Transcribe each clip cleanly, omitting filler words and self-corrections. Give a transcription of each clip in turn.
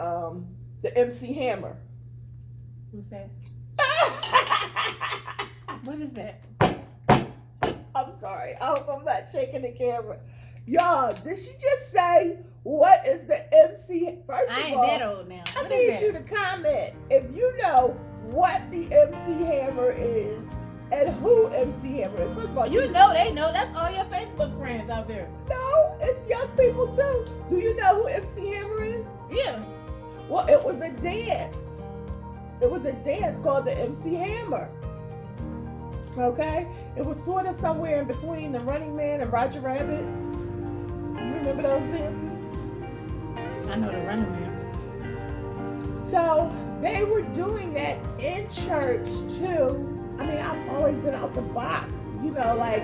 the MC Hammer. What's that? What is that? I'm sorry. I hope I'm not shaking the camera. Y'all, did she just say, what is the MC? First I of ain't all, that old now. I What need is you that? to comment if you know what the MC Hammer is and who MC Hammer is. First of all, You know they know. That's all your Facebook friends out there. know it's young people too. Do you know who MC Hammer is? Yeah. Well, it was a dance. It was a dance called the MC Hammer. Okay? It was sort of somewhere in between the Running Man and Roger Rabbit. You remember those dances? I know the Running Man. So they were doing that in church too. I mean, I've always been out the box. You know, like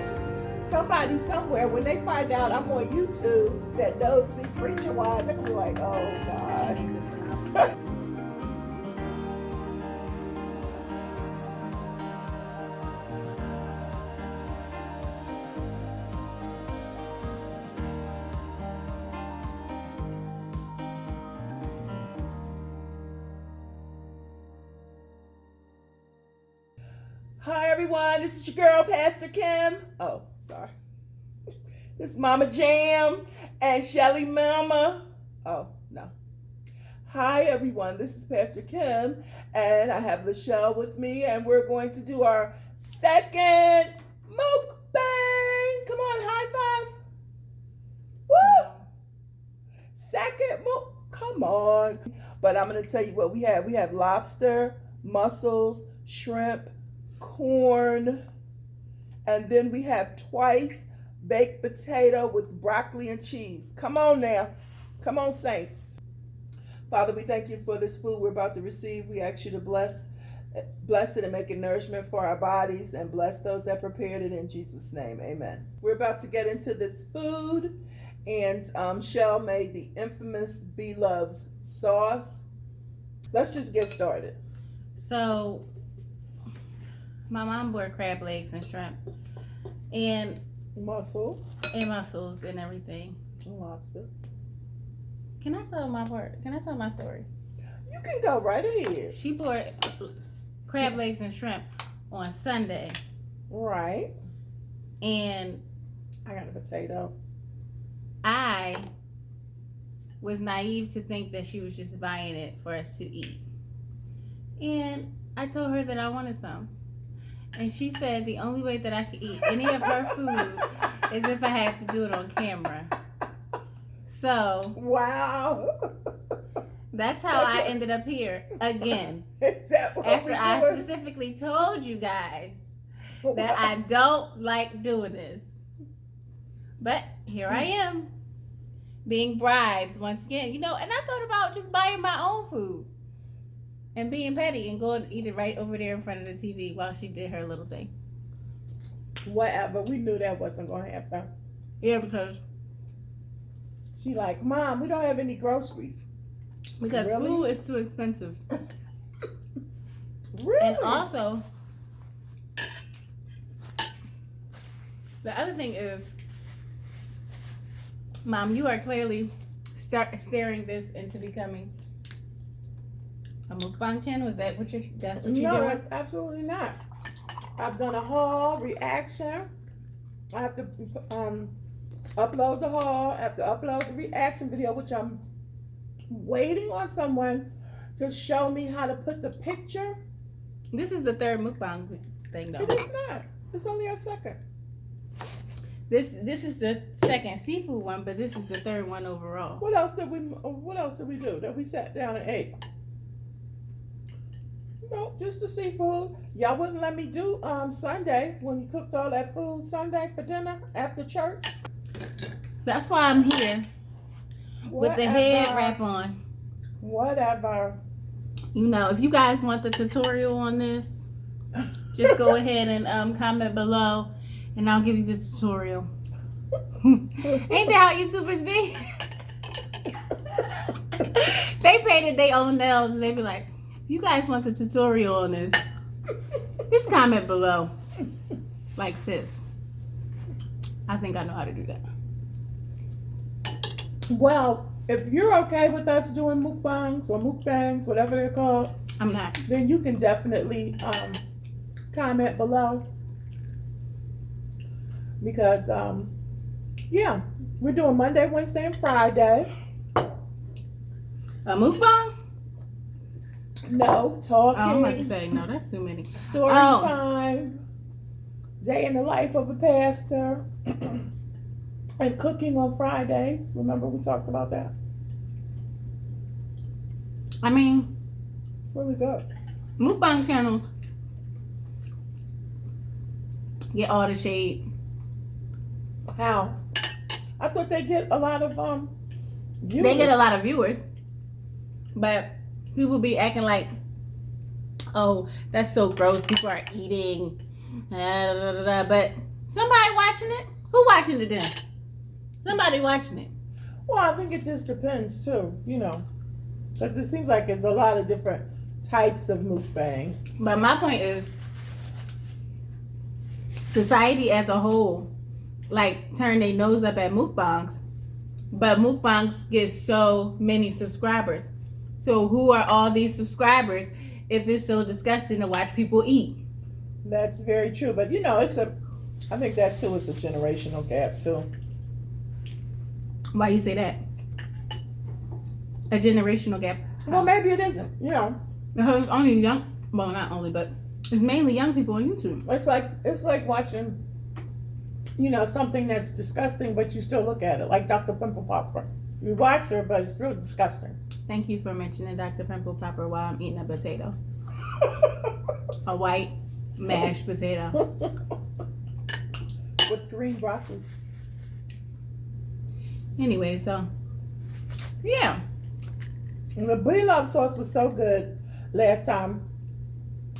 somebody somewhere, when they find out I'm on YouTube that knows me preacher wise, they're gonna be like, oh I God. need to stop. Hi everyone, this is your girl, Pastor Kim. Oh, sorry. This is Mama Jam and Shelly Mama. Oh, no. Hi everyone, this is Pastor Kim and I have Lichelle with me and we're going to do our second mukbang. Come on, high five. Woo! Second come on. But I'm going to tell you what we have. We have lobster, mussels, shrimp, corn, and then we have twice baked potato with broccoli and cheese. Come on now. Come on, saints. Father, we thank you for this food we're about to receive. We ask you to bless it and make it nourishment for our bodies and bless those that prepared it in Jesus' name. Amen. We're about to get into this food, and Shell made the infamous B-Loves sauce. Let's just get started. So, my mom bought crab legs and shrimp and Mussels mussels and everything. and lobster. Can I tell my part? Can I tell my story? You can go right ahead. She bought crab legs and shrimp on Sunday, Right. and I got a potato. I was naive to think that she was just buying it for us to eat. And I told her that I wanted some. And she said the only way that I could eat any of her food is if I had to do it on camera. So Wow. that's how I ended up here again. Is that what After we're I doing? specifically told you guys that I don't like doing this. But here I am, being bribed once again. You know, and I thought about just buying my own food and being petty and going to eat it right over there in front of the TV while she did her little thing. Whatever. We knew that wasn't going to happen. Yeah, because She like, Mom, we don't have any groceries. Really? food is too expensive. Really? And also, the other thing is, Mom, you are clearly steering this into becoming a mukbang channel. Is that what that's what you're No, doing? that's absolutely not. I've done a haul, reaction. I have to upload the haul. I have to upload the reaction video, which I'm waiting on someone to show me how to put the picture. This is the third mukbang thing, though. It is not. It's only a second. This is the second seafood one, but this is the third one overall. What else did we do that we sat down and ate? No, just the seafood. Y'all wouldn't let me do Sunday when you cooked all that food Sunday for dinner after church. That's why I'm here with the head wrap on. Whatever. You know, if you guys want the tutorial on this, just go ahead and comment below, and I'll give you the tutorial. Ain't that how YouTubers be? They painted their own nails, and they be like, if you guys want the tutorial on this, just comment below. Like, sis, I think I know how to do that. Well, if you're okay with us doing mukbangs or mukbangs, whatever they're called, I'm not. then you can definitely comment below. Because, yeah, we're doing Monday, Wednesday, and Friday. A mukbang? No, talking. Oh, I'm about to say, no, that's too many. Story time. Day in the life of a pastor. And cooking on Fridays. Remember we talked about that? I mean, Really good. mukbang channels get all the shade. How? I thought they get a lot of viewers. They get a lot of viewers, but people be acting like, oh, that's so gross. People are eating, but somebody watching it. Who watching it then? Somebody watching it. Well, I think it just depends too, you know, because it seems like it's a lot of different types of mukbangs. But my point is, society as a whole, like, turn their nose up at mukbangs, but mukbangs get so many subscribers. So who are all these subscribers if it's so disgusting to watch people eat? That's very true, but you know, I think that too is a generational gap too. Why you say that? A generational gap? Well, maybe it isn't, you know. Because it's only young, well, not only, but it's mainly young people on YouTube. It's like watching, you know, something that's disgusting, but you still look at it, like Dr. Pimple Popper. You watch her, but it's real disgusting. Thank you for mentioning Dr. Pimple Popper while I'm eating a potato. A white mashed potato. With green broccoli. Anyway, so, yeah. And the bean sauce was so good last time.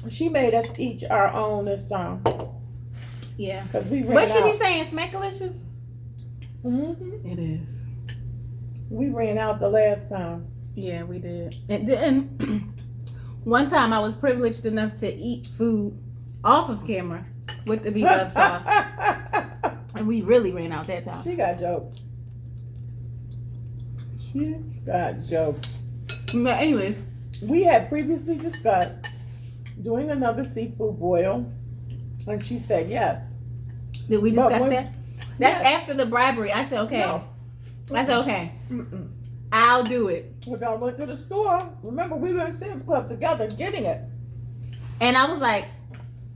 She made us each our own this time. Yeah. Because we ran What should out. be saying? Smackalicious? Mm-hmm. It is. We ran out the last time. Yeah, we did. And one time I was privileged enough to eat food off of camera with the beloved sauce. And we really ran out that time. She got jokes. She's got jokes. But anyways. We had previously discussed doing another seafood boil. And she said yes. Did we discuss that? That's Yes. after the bribery. I said, okay. No. I said, okay. Mm-mm. I'll do it. Because I went to the store. Remember, we were in Sam's Club together getting it. And I was like,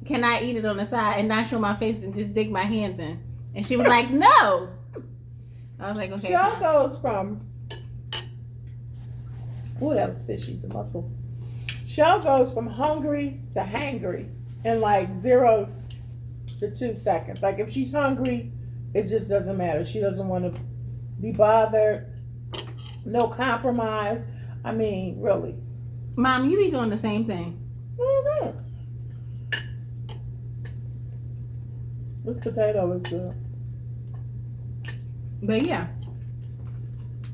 can I eat it on the side and not show my face and just dig my hands in? And she was like, no. I was like, okay. Shell fine. goes from, oh, that was fishy, the muscle. Shell goes from hungry to hangry in like 0 to 2 seconds. Like if she's hungry, it just doesn't matter. She doesn't want to be bothered. No compromise. I mean, really. Mom, you be doing the same thing. I don't know. This potato is good. But yeah.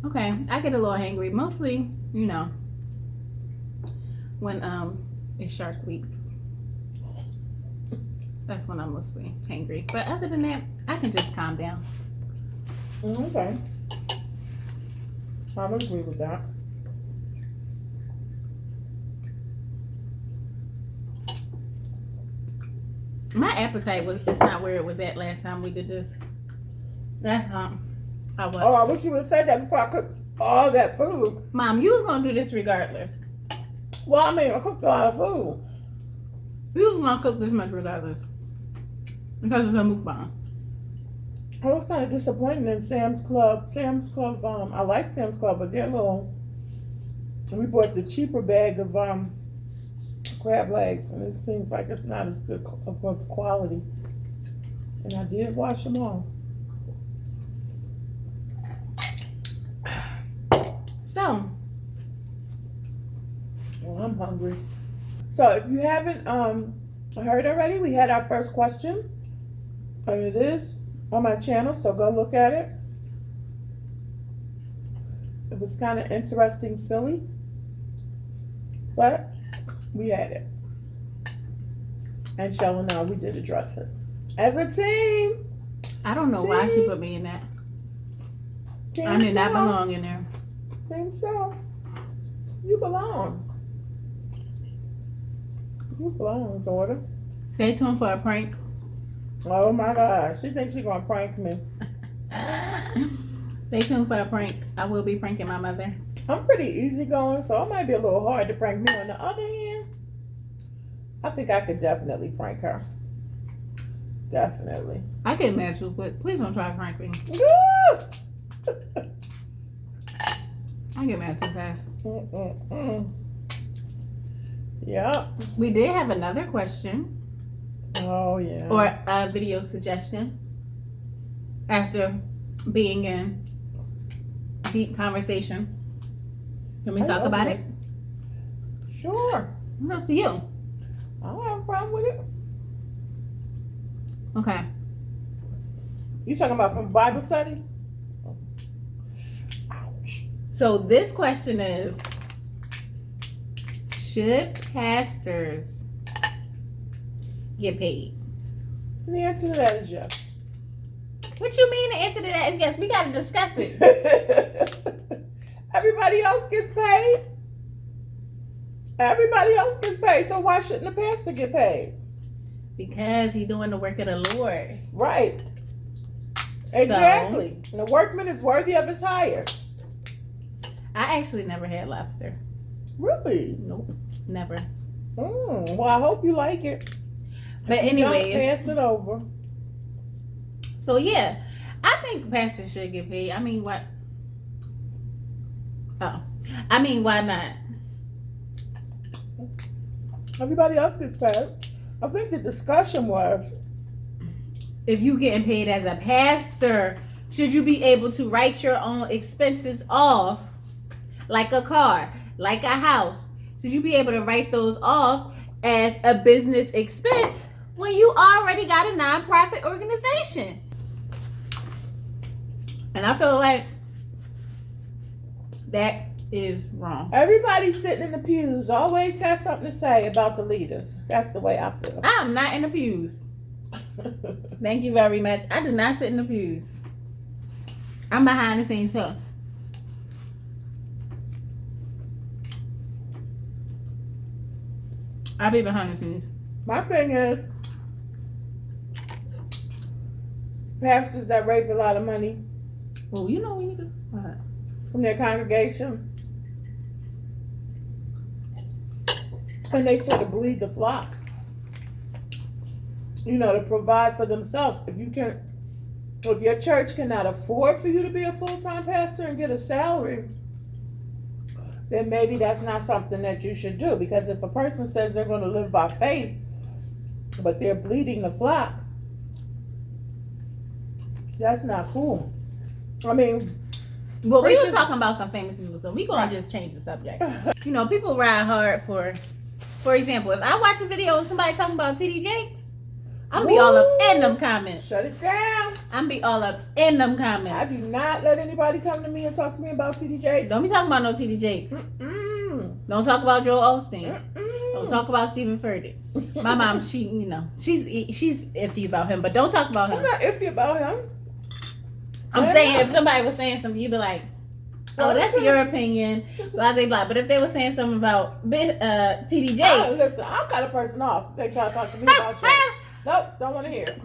Okay. I get a little hangry. Mostly, you know, when it's Shark Week. That's when I'm mostly hangry. But other than that, I can just calm down. Okay. I would agree with that. My appetite it's not where it was at last time we did this. That I was. Oh, I wish you would have said that before I cooked all that food. Mom, you was gonna do this regardless. Well, I mean, I cooked a lot of food. You was gonna cook this much regardless. Because it's a mukbang. I was kind of disappointed in Sam's Club. I like Sam's Club, but they're little. We bought the cheaper bag of crab legs, and it seems like it's not as good of quality. And I did wash them all. So, Well, I'm hungry. So if you haven't heard already, we had our first question. And it is on my channel, so go look at it. It was kind of interesting, silly, but we had it. And Shell and I, we did address it. As a team. I don't know why she put me in that. I did not belong in there. Think so. You belong. You belong, daughter. Stay tuned for a prank. Oh my God. She thinks she's going to prank me. Stay tuned for a prank. I will be pranking my mother. I'm pretty easygoing, so it might be a little hard to prank me. On the other hand, I think I could definitely prank her. Definitely. I get mad too quick. Please don't try to prank me. I get mad too fast. Yep. We did have another question. Oh, yeah. Or a video suggestion. After being in deep conversation. Can we talk about it? Sure. It's up to you. I don't have a problem with it. Okay. You talking about from Bible study? Ouch. So this question is, should pastors get paid? And the answer to that is yes. What you mean the answer to that is yes? We got to discuss it. Everybody else gets paid. Everybody else gets paid. So why shouldn't the pastor get paid? Because he's doing the work of the Lord. Right. Exactly. And the workman is worthy of his hire. I actually never had lobster. Really? Nope. Never. Well, I hope you like it. But anyway, pass it over. So yeah, I think pastors should get paid. I mean, what? Oh, I mean, why not? Everybody else gets paid. I think the discussion was, if you getting paid as a pastor, should you be able to write your own expenses off, like a car, like a house? Should you be able to write those off as a business expense when you already got a nonprofit organization? And I feel like that is wrong. everybody sitting in the pews always got something to say about the leaders. That's the way I feel. I'm not in the pews. Thank you very much. I do not sit in the pews. I'm behind the scenes too. I'll be behind the scenes. My thing is, pastors that raise a lot of money Well, you know we need to. What? from their congregation, and they sort of bleed the flock, to provide for themselves. If your church cannot afford for you to be a full-time pastor and get a salary, then maybe that's not something that you should do. Because if a person says they're going to live by faith, but they're bleeding the flock, that's not cool. I mean, Well, we were talking about some famous people, so we gonna just change the subject. People ride hard for example, if I watch a video of somebody talking about TD Jakes, I'm gonna be all up in them comments. Shut it down. I'm be all up in them I comments. do not let anybody come to me and talk to me about TDJ. Don't be talking about no TD Jakes. Don't talk about Joel Osteen. Don't talk about Stephen Furtick. My mom, she's iffy about him, but don't talk about him. I'm not iffy about him. I'm saying if somebody was saying something, you'd be like, "Oh, that's your opinion." Blah blah blah. But if they were saying something about TD Jakes, Listen, I'll cut a person off. They try to talk to me about Jakes. Nope, don't want to hear it.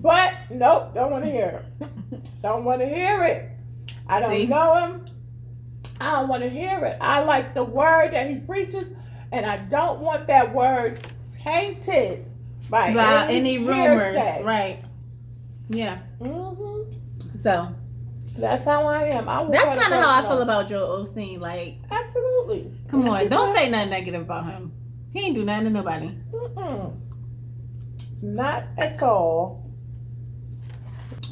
But nope, don't want to hear it. Don't want to hear it. I don't know him. I don't want to hear it. I like the word that he preaches, and I don't want that word tainted by any rumors. hearsay. Right. Yeah. Mm-hmm. So that's how I am. That's kind of how I feel about Joel Osteen. Like, absolutely. Come on, don't say nothing negative about him. He ain't do nothing to nobody. Not at all.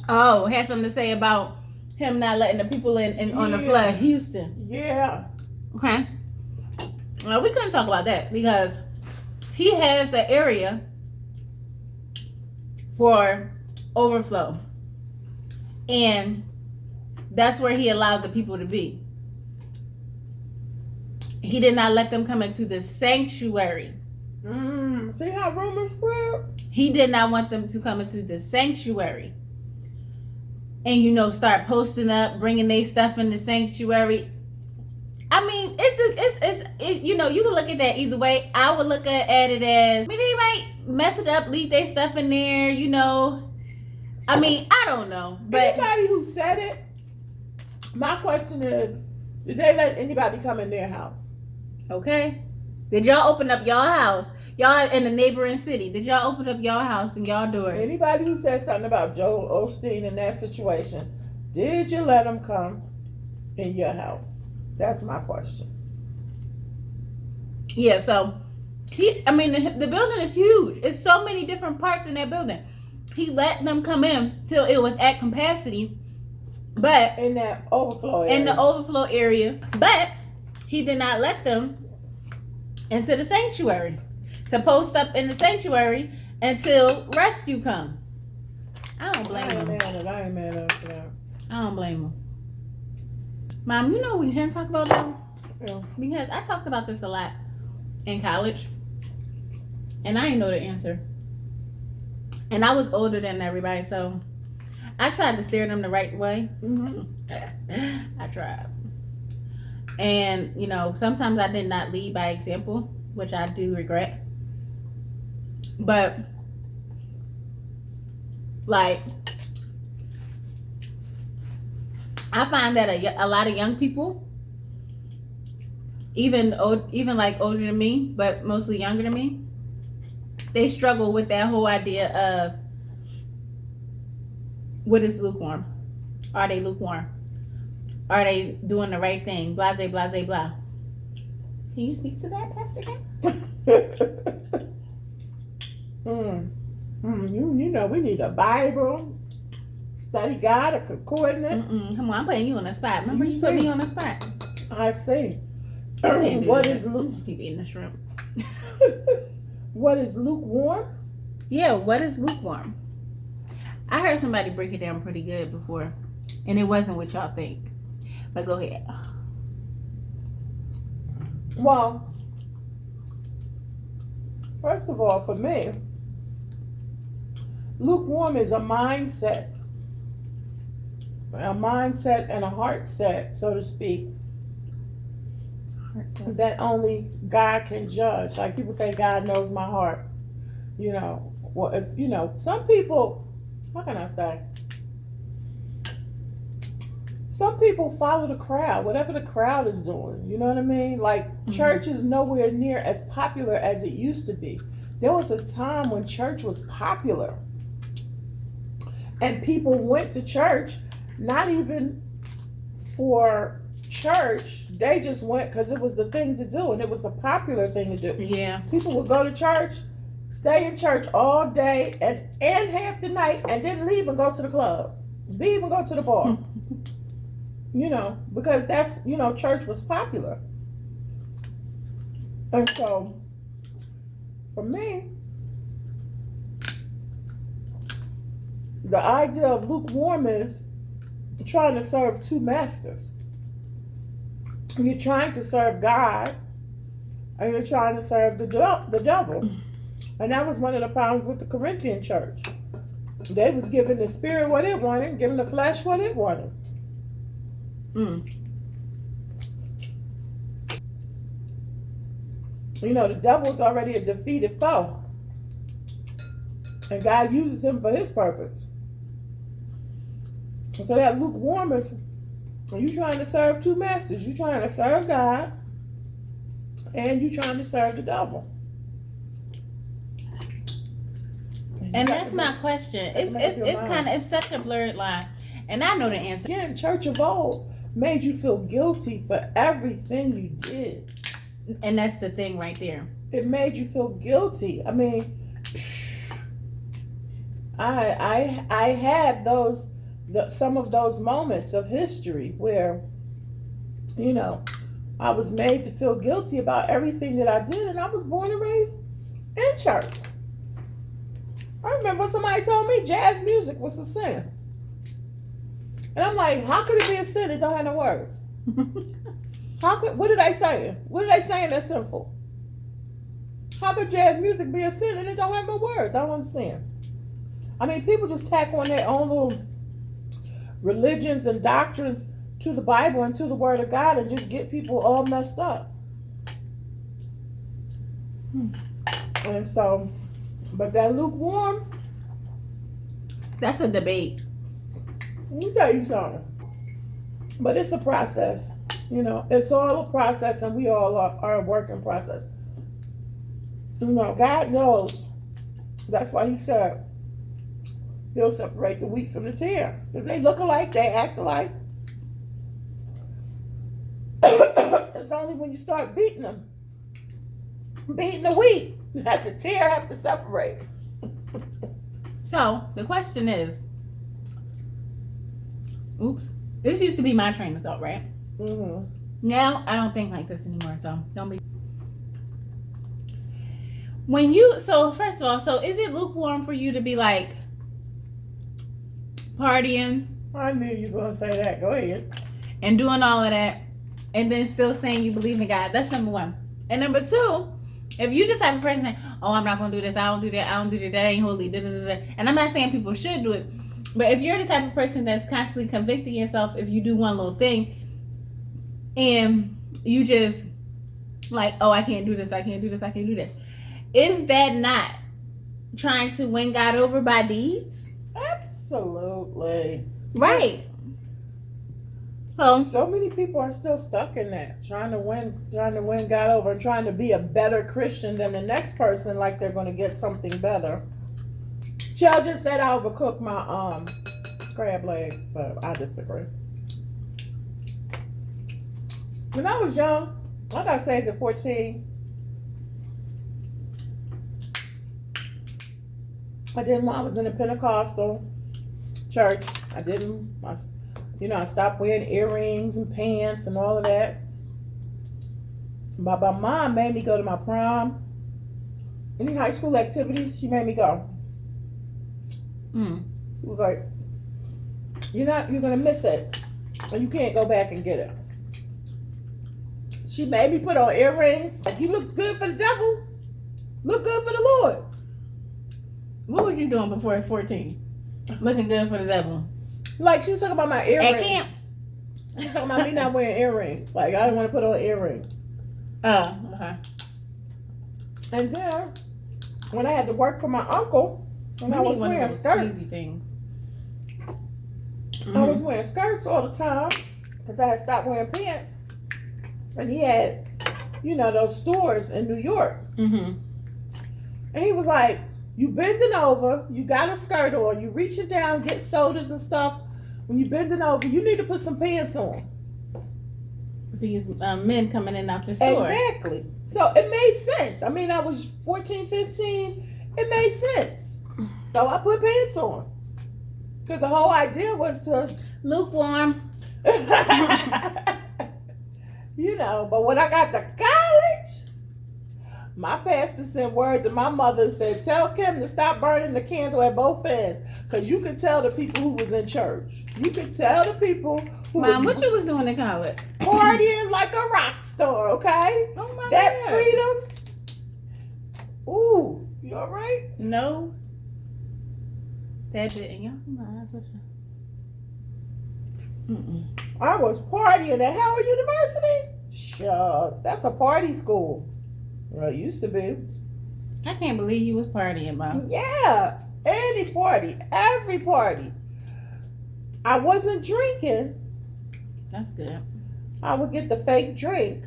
Oh, had something to say about him not letting the people in on the flood, Houston. Yeah. Okay. Well, we couldn't talk about that because he has the area for overflow, and that's where he allowed the people to be. He did not let them come into the sanctuary. See how rumors spread? He did not want them to come into the sanctuary. and start posting up, bringing their stuff in the sanctuary. I mean, it's you can look at that either way. I would look at it as, they might mess it up, leave their stuff in there, I mean, I don't know. But anybody who said it, my question is, did they let anybody come in their house? Okay. Did y'all open up y'all house? Y'all in the neighboring city. Did y'all open up y'all house and y'all doors? Anybody who said something about Joel Osteen in that situation, did you let them come in your house? That's my question. Yeah, so the building is huge. It's so many different parts in that building. He let them come in till it was at capacity, but in that overflow area. In the overflow area, but he did not let them into the sanctuary to post up in the sanctuary until rescue come. I don't blame him. I ain't mad at that. I don't blame him. Mom, we can talk about that? Yeah. Because I talked about this a lot in college, and I didn't know the answer. And I was older than everybody, so I tried to steer them the right way. Mm-hmm. I tried. And, sometimes I did not lead by example, which I do regret. But, I find that a lot of young people, even older than me, but mostly younger than me, they struggle with that whole idea of what is lukewarm. Are they lukewarm? Are they doing the right thing? Blase, blase, blah. Can you speak to that, Pastor Ken? We need a Bible, study God, a concordance. Come on, I'm putting you on the spot. Remember you put me on the spot. I see. What is lukewarm? Just keep eating the shrimp. What is lukewarm? Yeah, what is lukewarm? I heard somebody break it down pretty good before, and it wasn't what y'all think. But go ahead. Well, first of all, for me, lukewarm is a mindset and a heart set, so to speak, that only God can judge. Like people say, God knows my heart. Well, if some people, how can I say? Some people follow the crowd, whatever the crowd is doing. You know what I mean? Like church is nowhere near as popular as it used to be. There was a time when church was popular, and people went to church not even for church. They just went because it was the thing to do, and it was the popular thing to do. Yeah. People would go to church, stay in church all day and half the night, and then leave and go to the club. Leave and go to the bar. Because that's, church was popular. And so, for me, the idea of lukewarm is trying to serve two masters. You're trying to serve God, and you're trying to serve the devil. And that was one of the problems with the Corinthian church. They was giving the spirit what it wanted, giving the flesh what it wanted. The devil's already a defeated foe, and God uses him for his purpose. And so that lukewarm is, you trying to serve two masters. You trying to serve God, and you trying to serve the devil. And that's my question. It's such a blurred line, and I know the answer. Again, church of old made you feel guilty for everything you did. And that's the thing right there. It made you feel guilty. I mean, I had some of those moments of history where, I was made to feel guilty about everything that I did, and I was born and raised in church. I remember somebody told me jazz music was a sin. And I'm like, how could it be a sin? It don't have no words. What are they saying? What are they saying that's sinful? How could jazz music be a sin and it don't have no words? I don't understand. I mean, people just tack on their own little religions and doctrines to the Bible and to the Word of God and just get people all messed up. And so, but that lukewarm, That's a debate. let me tell you something. But it's a process. You know, it's all a process, and we all are a work in process. You know, God knows. That's why he said he'll separate the wheat from the tare. Because they look alike, they act alike. It's only when you start beating them, beating the wheat, that the tare have to separate. So the question is, oops, this used to be my train of thought, right? Mm-hmm. Now I don't think like this anymore, so don't be. When you, so first of all, so is it lukewarm for you to be like partying I knew you was going to say that. Go ahead. and doing all of that and then still saying you believe in God? That's number one. And number two, if you the type of person that, oh, I'm not going to do this, I don't do that, I don't do that, that ain't holy, da, da, da, da. And I'm not saying people should do it, but if you're the type of person that's constantly convicting yourself if you do one little thing and you just like, oh, I can't do this, I can't do this, I can't do this. Is that not trying to win God over by deeds? Absolutely. Right. So many people are still stuck in that, trying to win God over, and trying to be a better Christian than the next person, like they're going to get something better. Shell just said I overcooked my crab leg, but I disagree. When I was young, I got saved at 14. I was in a Pentecostal church. I stopped wearing earrings and pants and all of that. My mom made me go to my prom. Any high school activities, she made me go. She was like, you're gonna miss it. And you can't go back and get it. She made me put on earrings. Like, you look good for the devil. Look good for the Lord. What was you doing before 14? Looking good for the devil. Like, she was talking about my earrings. At camp. She was talking about me not wearing earrings. Like, I didn't want to put on earrings. Oh, okay. And then, when I had to work for my uncle, when I was wearing skirts, I was wearing skirts all the time because I had stopped wearing pants. And he had, those stores in New York. Mm-hmm. And he was like, you bending over, you got a skirt on, you reaching down, get sodas and stuff. When you bending over, you need to put some pants on. These men coming in off the store. Exactly. So it made sense. I mean, I was 14, 15. It made sense. So I put pants on. Because the whole idea was to... Lukewarm. But when I got to college, my pastor sent word to my mother and said, tell Kim to stop burning the candle at both ends. Because you could tell the people who was in church. You could tell the people who Mom, what you was doing in college? Partying like a rock star, okay? Oh my that God. freedom. Ooh, you all right? No. That didn't. Y'all my eyes. I was partying at Howard University. Shucks, that's a party school. Well, it used to be. I can't believe you was partying, Mom. Yeah, any party, every party. I wasn't drinking. That's good. I would get the fake drink,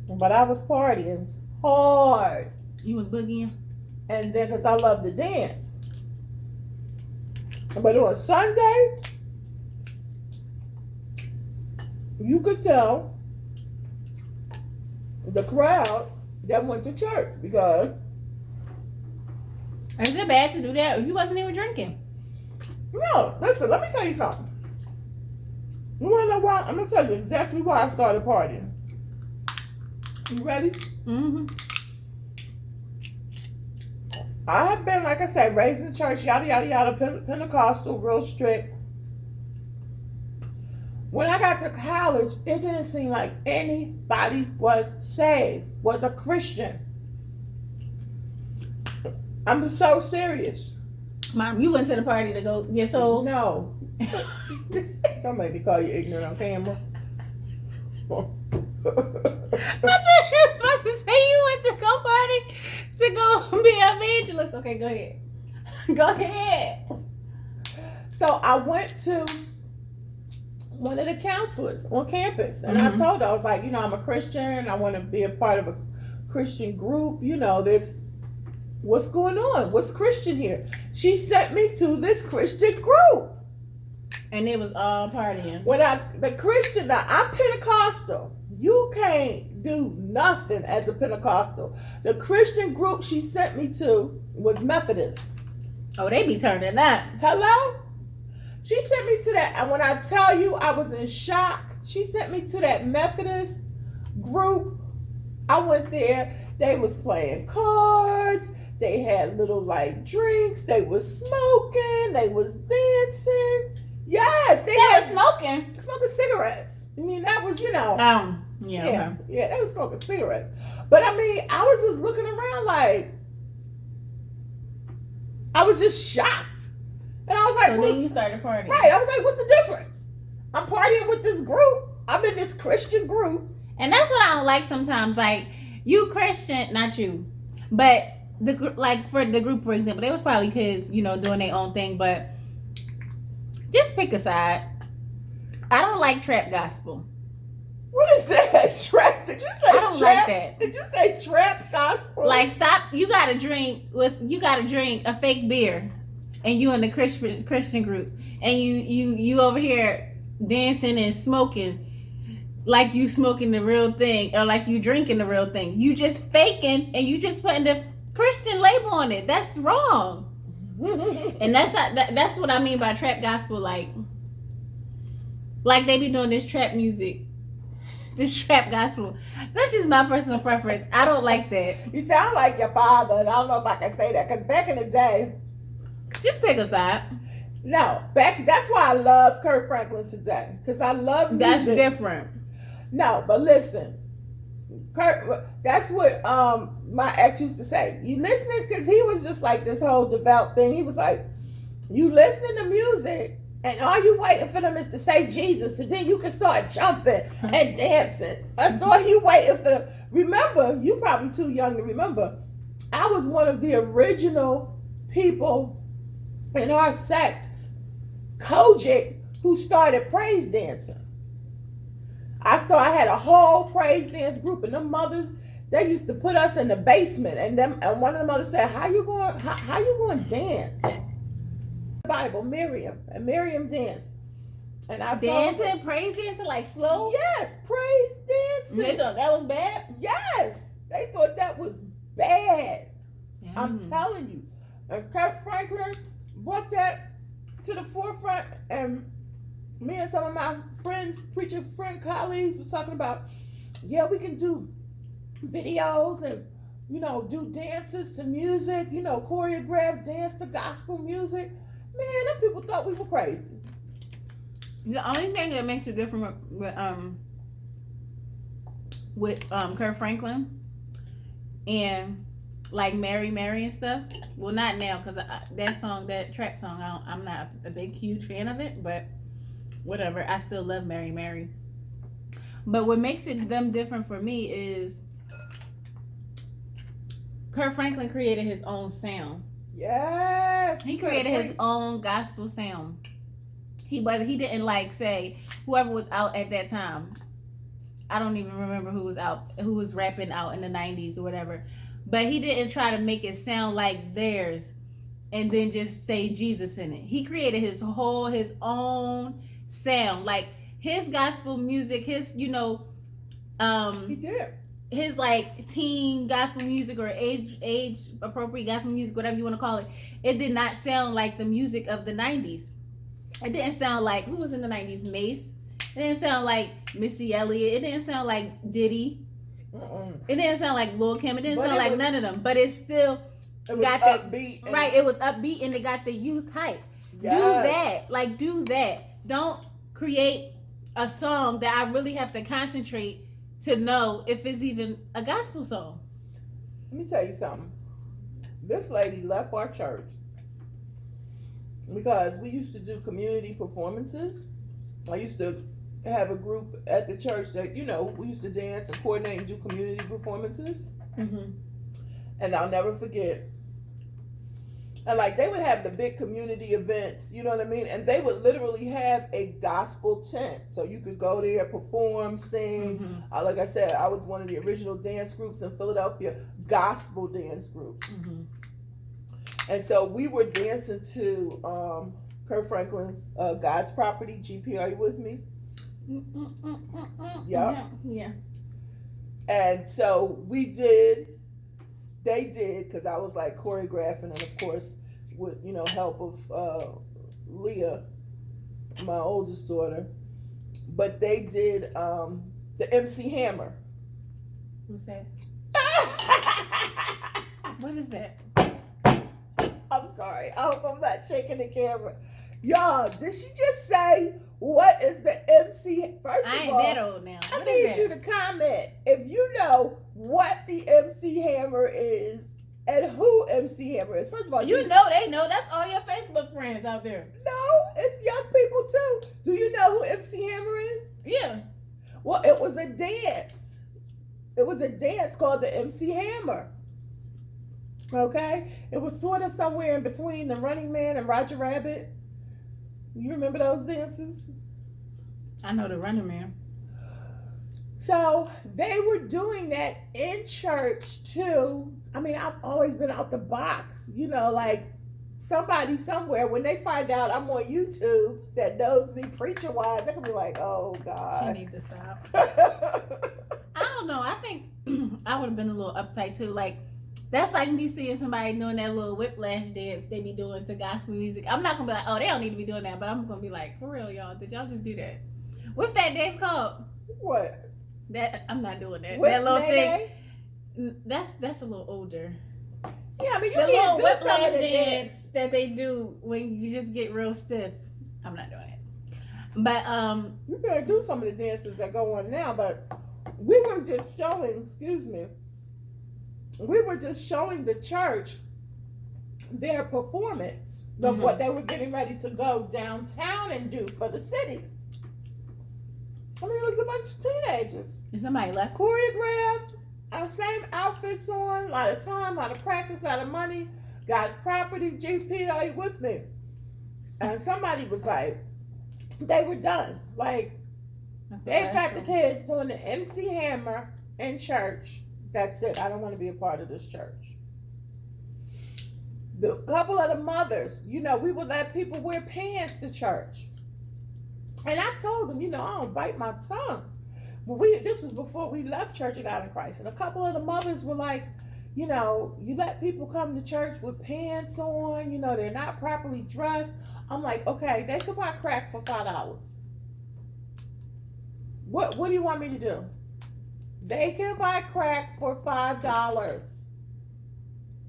but I was partying hard. You was boogieing? And then, because I love to dance. But on Sunday, you could tell the crowd that went to church because... Is it bad to do that? You wasn't even drinking. No, listen, let me tell you something. You want to know why? I'm going to tell you exactly why I started partying. You ready? Mm-hmm. I have been, like I said, raised in church, yada, yada, yada, Pentecostal, real strict. When I got to college, it didn't seem like anybody was saved, was a Christian. I'm so serious. Mom, you went to the party to go get sold? No. Don't make me call you ignorant on camera. I thought you were about to say you went to go party to go be an evangelist. Okay, go ahead. Go ahead. So I went to one of the counselors on campus, and I told her, I was like, I'm a Christian. I want to be a part of a Christian group. There's what's going on? What's Christian here? She sent me to this Christian group. And it was all partying. Now I'm Pentecostal. You can't do nothing as a Pentecostal. The Christian group she sent me to was Methodist. Oh, they be turning up. Hello? She sent me to that, and when I tell you I was in shock, she sent me to that Methodist group. I went there. They was playing cards. They had little drinks. They was smoking. They was dancing. Yes, they was smoking cigarettes. I mean, that was, yeah, yeah, they was smoking cigarettes. But I mean, I was just looking around I was just shocked. And I was like, so then you started partying. Right, I was like, what's the difference? I'm partying with this group. I'm in this Christian group. And that's what I don't like sometimes. You Christian, not you, but for the group, for example, they was probably kids, doing their own thing, but just pick a side. I don't like trap gospel. What is that? Trap? Did you say I don't like that. Did you say trap gospel? Stop. You gotta drink a fake beer, and you in the Christian group, and you over here dancing and smoking like you smoking the real thing, or like you drinking the real thing. You just faking, and you just putting the Christian label on it. That's wrong. And that's what I mean by trap gospel. Like they be doing this trap music, this trap gospel. That's just my personal preference. I don't like that. You sound like your father, and I don't know if I can say that, because back in the day, just pick a side. No, that's why I love Kirk Franklin today, because I love music. That's different. No, but listen, Kurt, that's what my ex used to say. You listening, because he was just like this whole devout thing. He was like, you listening to music, and all you waiting for them is to say Jesus, and then you can start jumping and dancing. That's all you waiting for them. Remember, you probably too young to remember, I was one of the original people in our sect, Kojic, who started praise dancing. I had a whole praise dance group, and them mothers, they used to put us in the basement, and one of the mothers said, how you going to dance? The Bible, Miriam danced. And I dancing, praise dancing, like slow? Yes, praise dancing. They thought that was bad? Yes, they thought that was bad. I'm telling you. And Kirk Franklin brought that to the forefront, and me and some of my friends, preacher friend colleagues, was talking about, yeah, we can do videos and, do dances to music, choreographed dance to gospel music. Man, them people thought we were crazy. The only thing that makes it different with Kirk Franklin and Mary and stuff. Well, not now, because that trap song, I'm not a big, huge fan of it, but whatever. I still love Mary. But what makes them different for me is Kirk Franklin created his own sound. Yes. He created his own gospel sound. He didn't say whoever was out at that time. I don't even remember who was rapping out in the 90s or whatever. But he didn't try to make it sound like theirs and then just say Jesus in it. He created his own sound. His gospel music, his, he did. His teen gospel music or age appropriate gospel music, whatever you want to call it, it did not sound like the music of the 90s. It didn't sound like, who was in the 90s? Mace. It didn't sound like Missy Elliott. It didn't sound like Diddy. It didn't sound like Lil Kim. It didn't sound like none of them. But it still got that upbeat. Right, it was upbeat and it got the youth hype. Yes. Do that. Don't create a song that I really have to concentrate to know if it's even a gospel song. Let me tell you something. This lady left our church because we used to do community performances. I used to have a group at the church that, we used to dance and coordinate and do community performances. Mm-hmm. And I'll never forget. And like they would have the big community events, you know what I mean? And they would literally have a gospel tent. So you could go there, perform, sing. Mm-hmm. Like I said, I was one of the original dance groups in Philadelphia, gospel dance groups. Mm-hmm. And so we were dancing to Kurt Franklin's God's Property. GP, are you with me? Yeah. And so they did, because I was like choreographing, and of course with help of Leah, my oldest daughter. But they did the MC Hammer. What's that? What is that? I'm sorry. I hope I'm not shaking the camera. Y'all, did she just say, what is the MC? First I of ain't all, that old now. I need you to comment if you know what the MC Hammer is and who MC Hammer is. First of all, You know they know. That's all your Facebook friends out there. No, it's young people too. Do you know who MC Hammer is? Yeah. Well, it was a dance. It was a dance called the MC Hammer. Okay? It was sort of somewhere in between the Running Man and Roger Rabbit. You remember those dances? I know the Running Man. So they were doing that in church too. I mean, I've always been out the box, like somebody somewhere, when they find out I'm on YouTube that knows me preacher wise, they can be like, oh God. She needs to stop. I don't know. I think I would have been a little uptight too. Like, that's like me seeing somebody doing that little whiplash dance they be doing to gospel music. I'm not gonna be like, oh, they don't need to be doing that, but I'm gonna be like, for real, y'all, did y'all just do that? What's that dance called? What? That I'm not doing that. Whip that little nay-nay? thing. That's a little older. Yeah, I mean, you The can't little do some of whiplash the dance dance. that they do when you just get real stiff. I'm not doing it. But You can't do some of the dances that go on now, but we were just showing, we were just showing the church their performance of what they were getting ready to go downtown and do for the city. I mean, it was a bunch of teenagers. and somebody left. Choreographed, our same outfits on, a lot of time, a lot of practice, a lot of money. God's Property, GP, are you with me? And somebody was like, they were done. Like, they've got the kids doing the MC Hammer in church. That's it. I don't want to be a part of this church. The couple of the mothers, we would let people wear pants to church. And I told them, I don't bite my tongue. But this was before we left Church of God in Christ. And a couple of the mothers were like, you let people come to church with pants on, they're not properly dressed. I'm like, okay, they could buy crack for $5. What do you want me to do? They can buy crack for $5.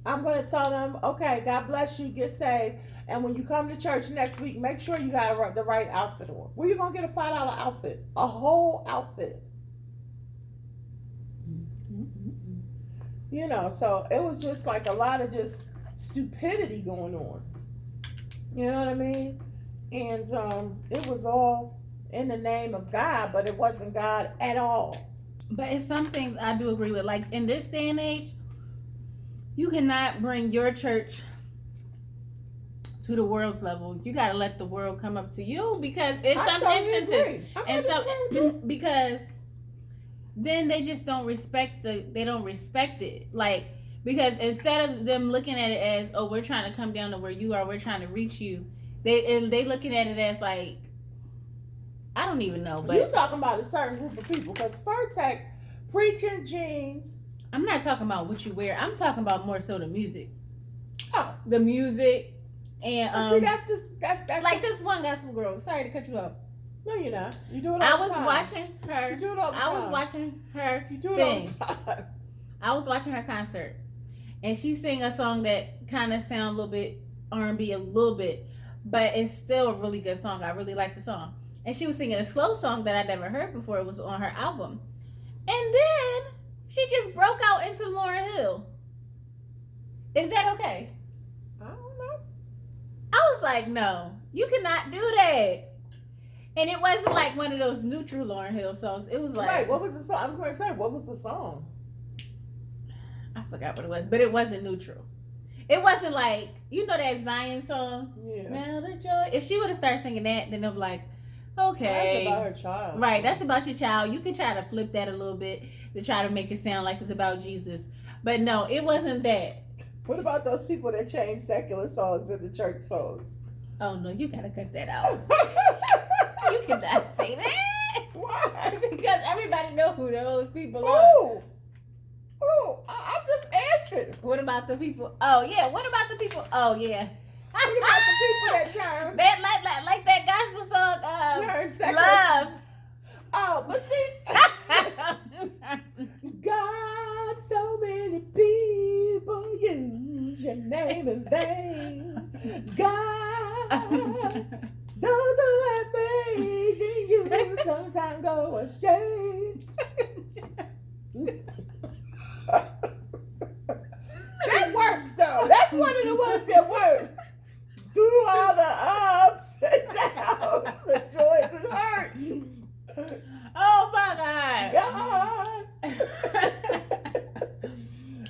I'm going to tell them, okay, God bless you, get saved. And when you come to church next week, make sure you got the right outfit on. Where you going to get a $5 outfit? A whole outfit. So it was just like a lot of just stupidity going on. You know what I mean? And it was all in the name of God, but it wasn't God at all. But it's some things I do agree with. Like, in this day and age, you cannot bring your church to the world's level. You got to let the world come up to you, because in some instances, because then they just don't respect it. Like, because instead of them looking at it as, oh, we're trying to come down to where you are, we're trying to reach you, they looking at it as like, I don't even know. But you're talking about a certain group of people, because Furtek preaching jeans. I'm not talking about what you wear. I'm talking about more so the music. Oh, the music. And see, that's like this one gospel girl. Sorry to cut you off. No, you're not. You do it all the time. watching her. You do it all the time. I was watching her. You do it all the time. I was watching her concert, and she sang a song that kind of sound a little bit R&B, a little bit, but it's still a really good song. I really like the song. And she was singing a slow song that I never heard before. It was on her album, and then she just broke out into Lauryn Hill. Is that okay? I don't know. I was like, no, you cannot do that. And it wasn't like one of those neutral Lauryn Hill songs. It was like, right. What was the song? I was going to say, what was the song? I forgot what it was, but it wasn't neutral. It wasn't like, you know that Zion song? Yeah. Now the joy. If she would have started singing that, then they'll be like, okay. That's about her child. Right, that's about your child. You can try to flip that a little bit to try to make it sound like it's about Jesus. But no, it wasn't that. What about those people that change secular songs into church songs? Oh no, you gotta cut that out. You cannot say that. Why? Because everybody knows who those people are. Oh, I'm just asking. What about the people? Oh yeah, what about the people? Oh yeah. What about the people that turn? That like that gospel song, Turn secular. Love. Oh, but see, God, so many people use your name in vain. God, those who have faith in you sometimes go astray. That works though. That's one of the ones that work. Through all the ups and downs, the joys and hurts. Oh my God.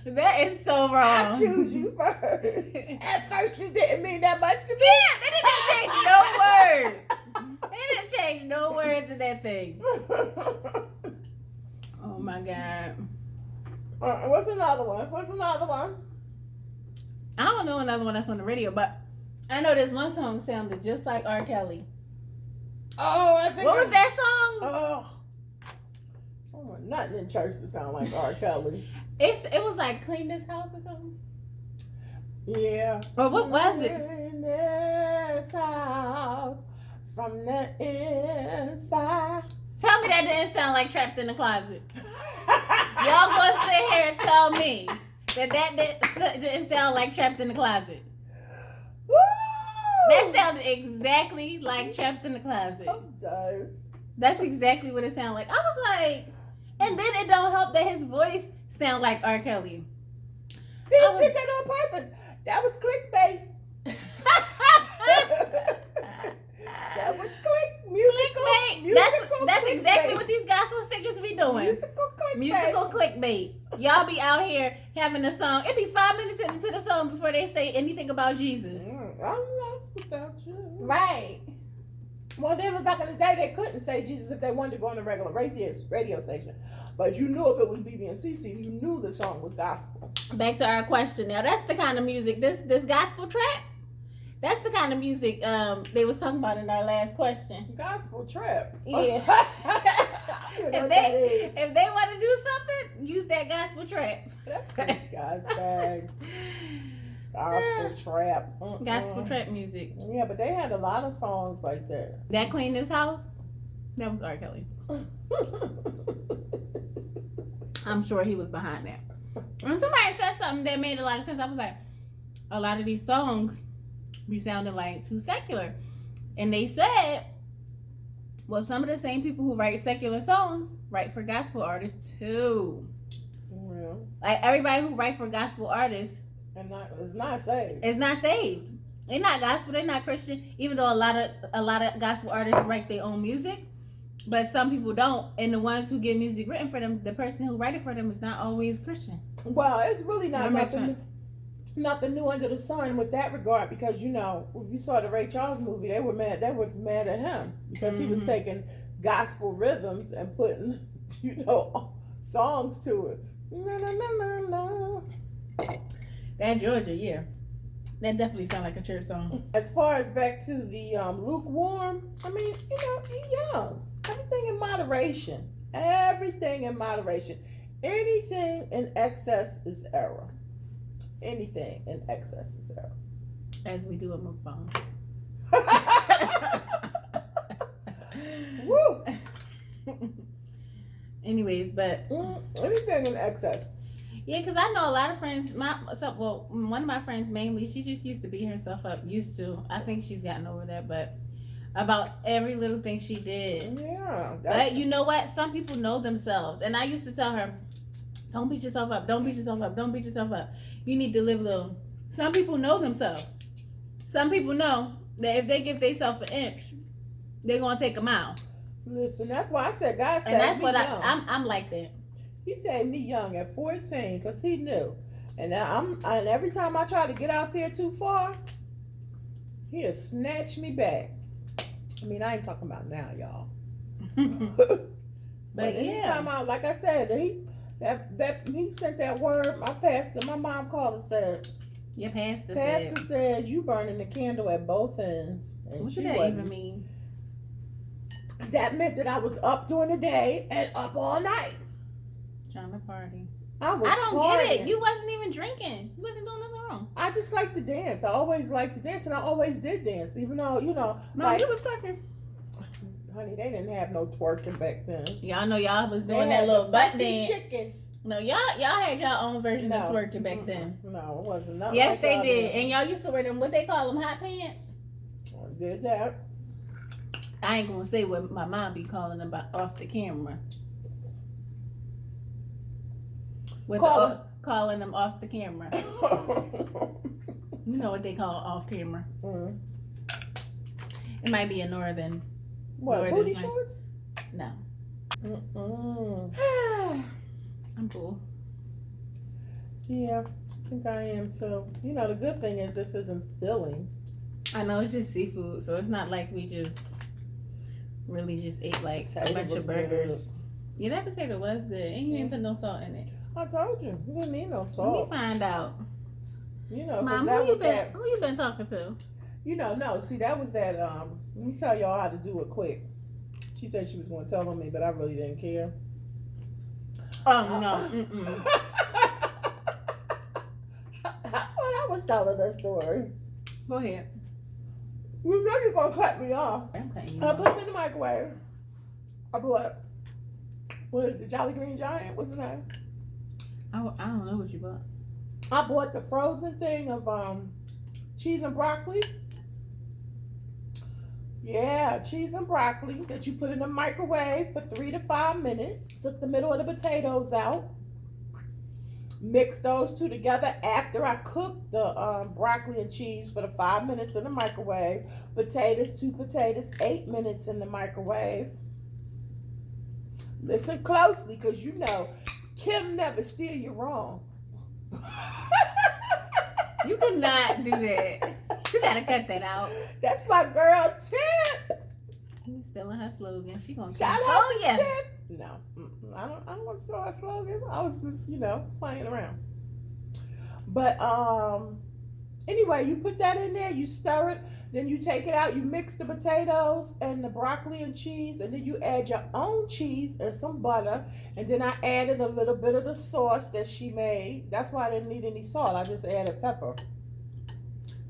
That is so wrong. I choose you first. At first you didn't mean that much to me. Yeah, they didn't change no words. They didn't change no words in that thing. Oh my God. What's another one? I don't know another one that's on the radio, but I know this one song sounded just like R. Kelly. Oh, I think. What was that song? Oh, I don't want nothing in church to sound like R. Kelly. It was like Clean This House or something. Yeah. Or what was it? Clean this house from the inside. Tell me that didn't sound like Trapped in the Closet. Y'all gonna sit here and tell me that didn't sound like Trapped in the Closet. Woo! That sounded exactly like Trapped in the Closet. I'm done. That's exactly what it sounded like. I was like, and then it don't help that his voice sound like R. Kelly. He did that on purpose. That was clickbait. That was Clickbait. That's clickbait. exactly what these gospel singers be doing. Musical clickbait. Y'all be out here having a song. It be 5 minutes into the song before they say anything about Jesus. I'm lost without you. Right. Well, then back in the day, they couldn't say Jesus if they wanted to go on a regular radio station. But you knew if it was BB and CC, you knew the song was gospel. Back to our question now. That's the kind of music, this gospel trap, that's the kind of music they was talking about in our last question. Gospel trap. Yeah. If they want to do something, use that gospel trap. That's disgusting. Gospel trap. Gospel trap music. Yeah, but they had a lot of songs like that. That Clean This House? That was R. Kelly. I'm sure he was behind that. When somebody said something that made a lot of sense, I was like, a lot of these songs be sounding like too secular. And they said, well, some of the same people who write secular songs write for gospel artists too. Yeah. Like everybody who write for gospel artists It's not saved. is not saved. They're not gospel, they're not Christian, even though a lot of gospel artists write their own music. But some people don't, and the ones who get music written for them, the person who write it for them is not always Christian. Well, it's really not That nothing new under the sun with that regard, because if you saw the Ray Charles movie, they were mad at him because he was taking gospel rhythms and putting songs to it. La, la, la, la, la. That Georgia, yeah, that definitely sounds like a church song. As far as back to the lukewarm, I mean, you're young. Everything in moderation. Anything in excess is error. Anything in excess is error. As we do a mukbang. Woo! Anyways, but anything in excess. yeah, because I know a lot of friends. One of my friends mainly, she just used to beat herself up. Used to. I think she's gotten over that, but about every little thing she did. Yeah. But you know what? Some people know themselves, and I used to tell her, "Don't beat yourself up. Don't beat yourself up. Don't beat yourself up. You need to live little." Some people know themselves. Some people know that if they give themselves an inch, they're gonna take a mile. Listen, that's why I said God said And that's me what young. I'm like that. He said me young at 14 because he knew. And and every time I try to get out there too far, he'll snatch me back. I mean, I ain't talking about now, y'all. But anytime like I said, he sent that word. My pastor, my mom called and said, your pastor said you burning the candle at both ends. And what does that even mean? That meant that I was up during the day and up all night. Trying to party. I don't get it. You wasn't even drinking. You wasn't doing nothing wrong. I just like to dance. I always liked to dance, and I always did dance, even though, No, like, you was twerking. Honey, they didn't have no twerking back then. Y'all know y'all was doing that little butt dance. Chicken. No, y'all had your own version of twerking back then. No, it wasn't nothing. Yes, like they did. Did. And y'all used to wear them, what they call them, hot pants? I did that. I ain't gonna say what my mom be calling them off the camera. Calling them off the camera. You know what they call off camera. Mm. It might be a northern. What, booty shorts? No. Mm-mm. I'm cool. Yeah, I think I am too. The good thing is this isn't filling. I know, it's just seafood, so it's not like we just really just ate like a bunch of burgers. Good. Yeah, that potato was good, and you didn't put no salt in it. I told you, you didn't need no salt. Let me find out. Mom, who you been talking to? No. See, that was that. Let me tell y'all how to do it quick. She said she was going to tell on me, but I really didn't care. Oh no. When I was telling that story. Go ahead. You know you're going to cut me off. I'm cutting you I off. put them in the microwave. I bought, what is it, Jolly Green Giant? What's the name? I don't know what you bought. I bought the frozen thing of cheese and broccoli. Yeah, cheese and broccoli that you put in the microwave for 3 to 5 minutes. Took the middle of the potatoes out. Mixed those two together after I cooked the broccoli and cheese for the 5 minutes in the microwave. Potatoes, 2 potatoes, 8 minutes in the microwave. Listen closely, because Kim never steer you wrong. You could not do that. You gotta cut that out. That's my girl Tip. You stealing her slogan. She gonna shout out to Tip. No, I don't want to steal her slogan. I was just playing around. But anyway, you put that in there. You stir it. Then you take it out. You mix the potatoes and the broccoli and cheese, and then you add your own cheese and some butter. And then I added a little bit of the sauce that she made. That's why I didn't need any salt. I just added pepper.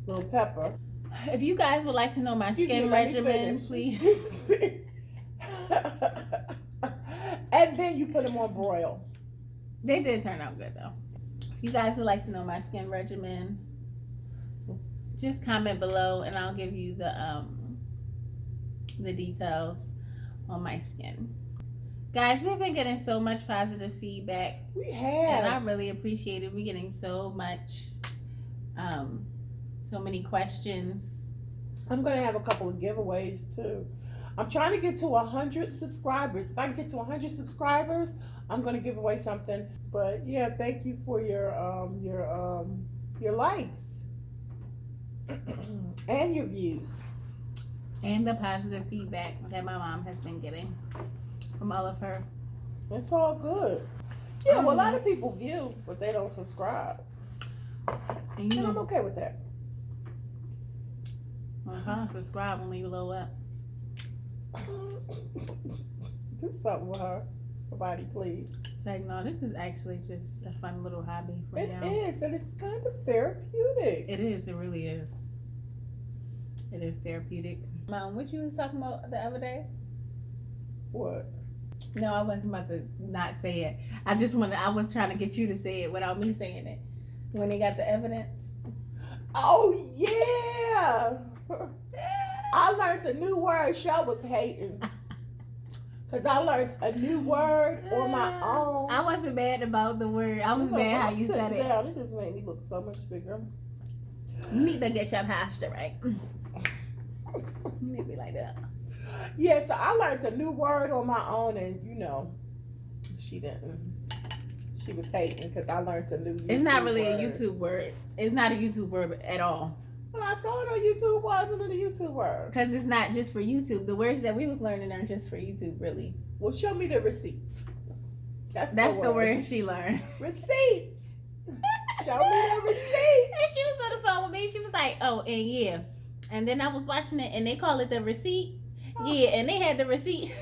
Little pepper. If you guys would like to know my skin regimen, please. And then you put them on broil. They did turn out good though. If you guys would like to know my skin regimen, just comment below and I'll give you the details on my skin. Guys, we've been getting so much positive feedback. We have. And I really appreciate it. We're getting so much, so many questions. I'm going to have a couple of giveaways too. I'm trying to get to 100 subscribers. If I can get to 100 subscribers, I'm going to give away something. But yeah, thank you for your likes and your views and the positive feedback that my mom has been getting from all of her. It's all good. Yeah, well, a lot of people view, but they don't subscribe. And I'm okay with that. Well, if I don't subscribe when we blow up. Do something with her. Somebody, please. It's like, no, this is actually just a fun little hobby for It now. is, and it's kind of therapeutic. It is. It really is. It is therapeutic. Mom, what you was talking about the other day? What? No, I wasn't about to not say it. I was trying to get you to say it without me saying it. When they got the evidence. Oh, yeah. I learned a new word. Shell was hating. Because I learned a new word on my own. I wasn't mad about the word. I was mad how you said it. It just made me look so much bigger. You need to get your posture right. Maybe like that. Yeah, so I learned a new word on my own, and she didn't. She was hating because I learned a new YouTube It's not really word. a YouTube word. It's not a YouTube word at all. Well, I saw it on YouTube. Wasn't it a YouTube word? Because it's not just for YouTube. The words that we was learning aren't just for YouTube, really. Well, show me the receipts. That's the word she learned. Receipts. Show me the receipts. And she was on the phone with me. She was like, oh, and yeah. And then I was watching it, and they call it the receipt. Yeah, and they had the receipt.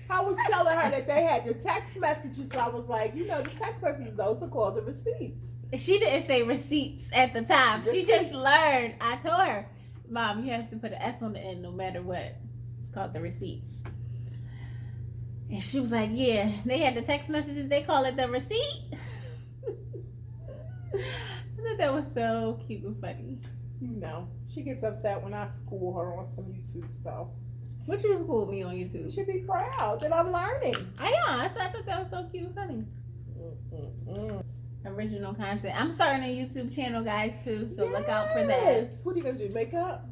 I was telling her that they had the text messages. So I was like, the text messages, those are called the receipts. She didn't say receipts at the time. She just learned. I told her, Mom, you have to put an S on the end no matter what. It's called the receipts. And she was like, yeah, they had the text messages. They call it the receipt. I thought that was so cute and funny. She gets upset when I school her on some YouTube stuff. What you schooled me on YouTube? You should be proud that I'm learning. I know. I thought that was so cute and funny. Original content. I'm starting a YouTube channel, guys, too. So look out for that. What are you going to do? Makeup?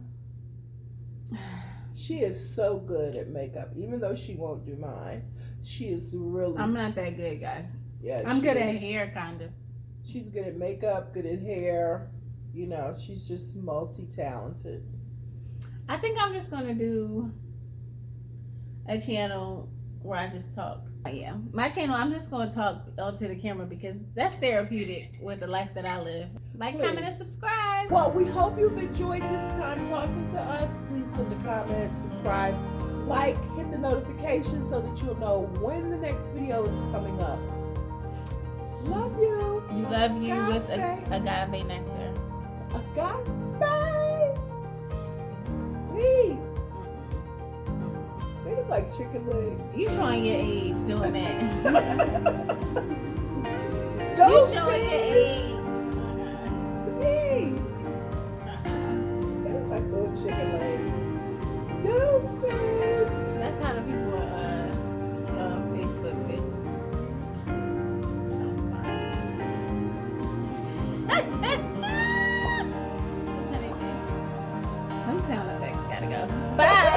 She is so good at makeup. Even though she won't do mine. She is really... I'm not that good, guys. Yeah, I'm good at hair, kind of. She's good at makeup, good at hair. She's just multi-talented. I think I'm just going to do a channel where I just talk. Yeah, my channel, I'm just going to talk onto the camera because that's therapeutic with the life that I live. Like, comment, and subscribe. Well, we hope you've enjoyed this time talking to us. Please leave a comment, subscribe, hit the notification so that you'll know when the next video is coming up. Love you. You love you with agave nectar. Agave. Please. They look like chicken legs. You showing your age doing that. Go You showing your age. Please. They look like little chicken legs. Deuces. That's how the people on Facebook did. Them sound effects gotta go. Bye.